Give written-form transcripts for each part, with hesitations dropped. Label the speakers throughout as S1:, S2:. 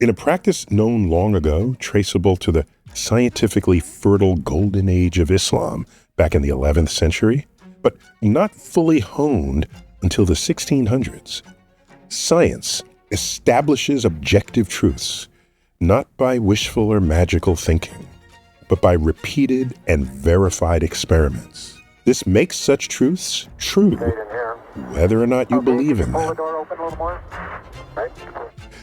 S1: In a practice known long ago, traceable to the scientifically fertile golden age of Islam back in the 11th century, but not fully honed until the 1600s, science establishes objective truths, not by wishful or magical thinking, but by repeated and verified experiments. This makes such truths true, whether or not you believe in them.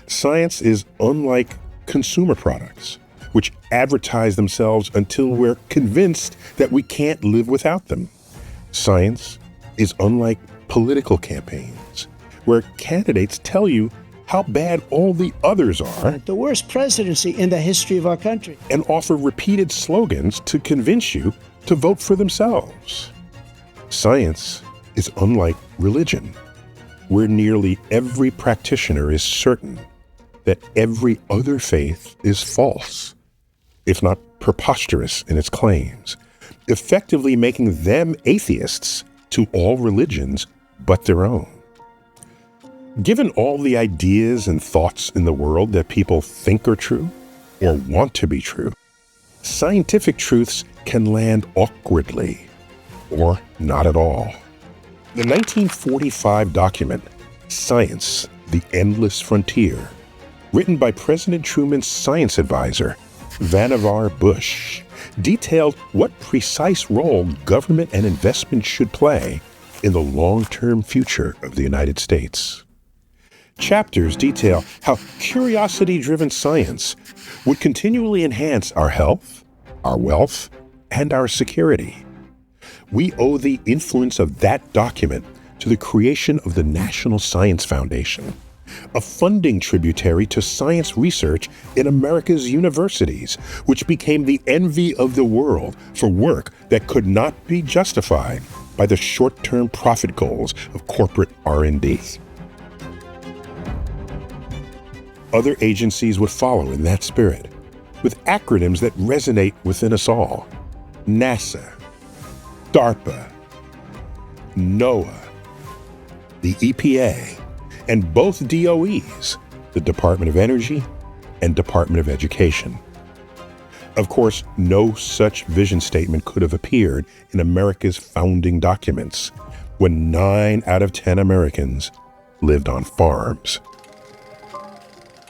S1: Science is unlike consumer products, which advertise themselves until we're convinced that we can't live without them. Science is unlike political campaigns, where candidates tell you how bad all the others are.
S2: The worst presidency in the history of our country.
S1: And offer repeated slogans to convince you to vote for themselves. Science is unlike religion, where nearly every practitioner is certain that every other faith is false, if not preposterous in its claims, effectively making them atheists to all religions but their own. Given all the ideas and thoughts in the world that people think are true or want to be true, scientific truths can land awkwardly or not at all. The 1945 document, Science, the Endless Frontier, written by President Truman's science advisor, Vannevar Bush, detailed what precise role government and investment should play in the long-term future of the United States. Chapters detail how curiosity-driven science would continually enhance our health, our wealth, and our security. We owe the influence of that document to the creation of the National Science Foundation, a funding tributary to science research in America's universities, which became the envy of the world for work that could not be justified by the short-term profit goals of corporate R&D. Other agencies would follow in that spirit, with acronyms that resonate within us all: NASA, DARPA, NOAA, the EPA, and both DOEs, the Department of Energy and Department of Education. Of course, no such vision statement could have appeared in America's founding documents when 9 out of 10 Americans lived on farms.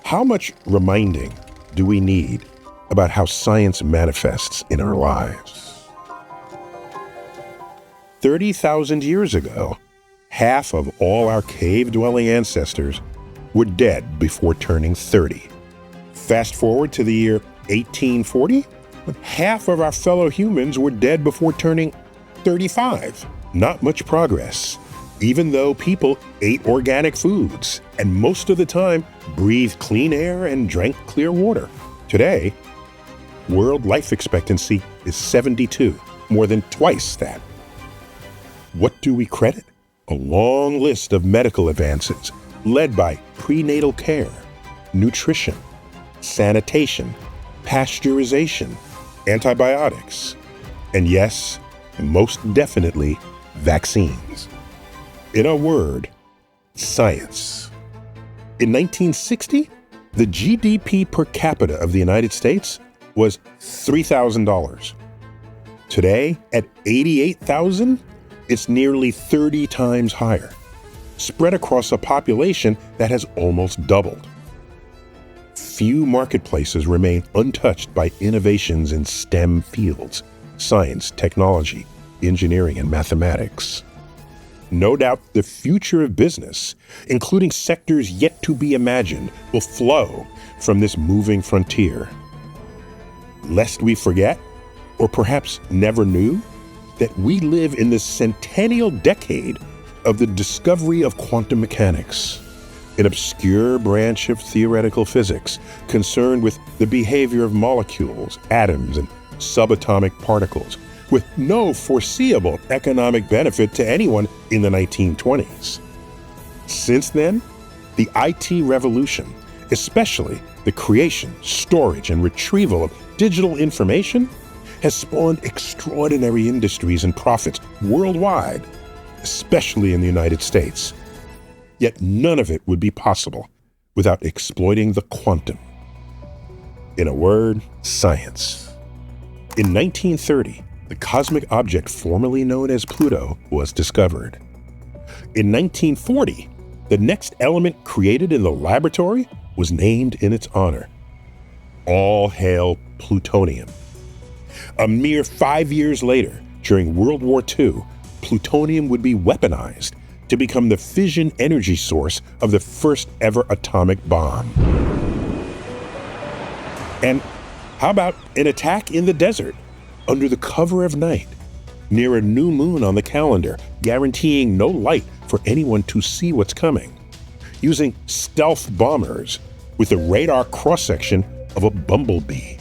S1: How much reminding do we need about how science manifests in our lives? 30,000 years ago, half of all our cave-dwelling ancestors were dead before turning 30. Fast forward to the year 1840, half of our fellow humans were dead before turning 35. Not much progress, even though people ate organic foods and most of the time breathed clean air and drank clear water. Today, world life expectancy is 72, more than twice that. What do we credit? A long list of medical advances led by prenatal care, nutrition, sanitation, pasteurization, antibiotics, and yes, most definitely, vaccines. In a word, science. In 1960, the GDP per capita of the United States was $3,000. Today, at $88,000, it's nearly 30 times higher, spread across a population that has almost doubled. Few marketplaces remain untouched by innovations in STEM fields: science, technology, engineering, and mathematics. No doubt the future of business, including sectors yet to be imagined, will flow from this moving frontier. Lest we forget, or perhaps never knew, that we live in the centennial decade of the discovery of quantum mechanics, an obscure branch of theoretical physics concerned with the behavior of molecules, atoms, and subatomic particles, with no foreseeable economic benefit to anyone in the 1920s. Since then, the IT revolution, especially the creation, storage, and retrieval of digital information, has spawned extraordinary industries and profits worldwide, especially in the United States. Yet none of it would be possible without exploiting the quantum, In a word, science. In 1930, the cosmic object formerly known as Pluto was discovered. In 1940, the next element created in the laboratory was named in its honor. All hail plutonium. A mere 5 years later, during World War II, plutonium would be weaponized to become the fission energy source of the first ever atomic bomb. And how about an attack in the desert, under the cover of night, near a new moon on the calendar, guaranteeing no light for anyone to see what's coming, using stealth bombers with the radar cross-section of a bumblebee,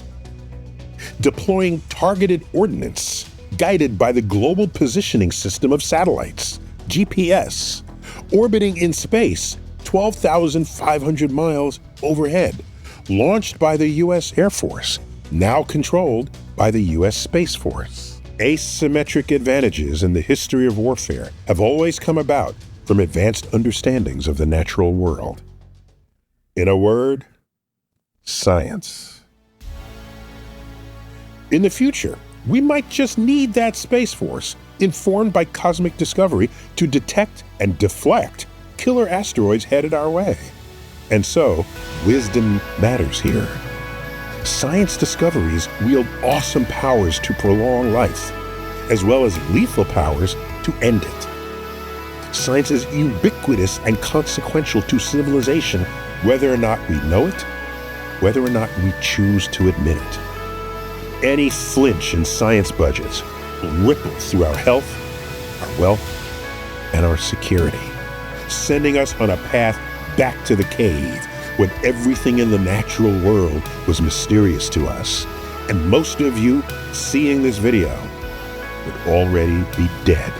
S1: deploying targeted ordnance guided by the global positioning system of satellites, GPS, orbiting in space 12,500 miles overhead, launched by the U.S. Air Force, now controlled by the U.S. Space Force. Asymmetric advantages in the history of warfare have always come about from advanced understandings of the natural world. In a word, science. In the future, we might just need that Space Force, informed by cosmic discovery, to detect and deflect killer asteroids headed our way. And so, wisdom matters here. Science discoveries wield awesome powers to prolong life, as well as lethal powers to end it. Science is ubiquitous and consequential to civilization, whether or not we know it, whether or not we choose to admit it. Any flinch in science budgets will ripple through our health, our wealth, and our security, sending us on a path back to the cave when everything in the natural world was mysterious to us, and most of you seeing this video would already be dead.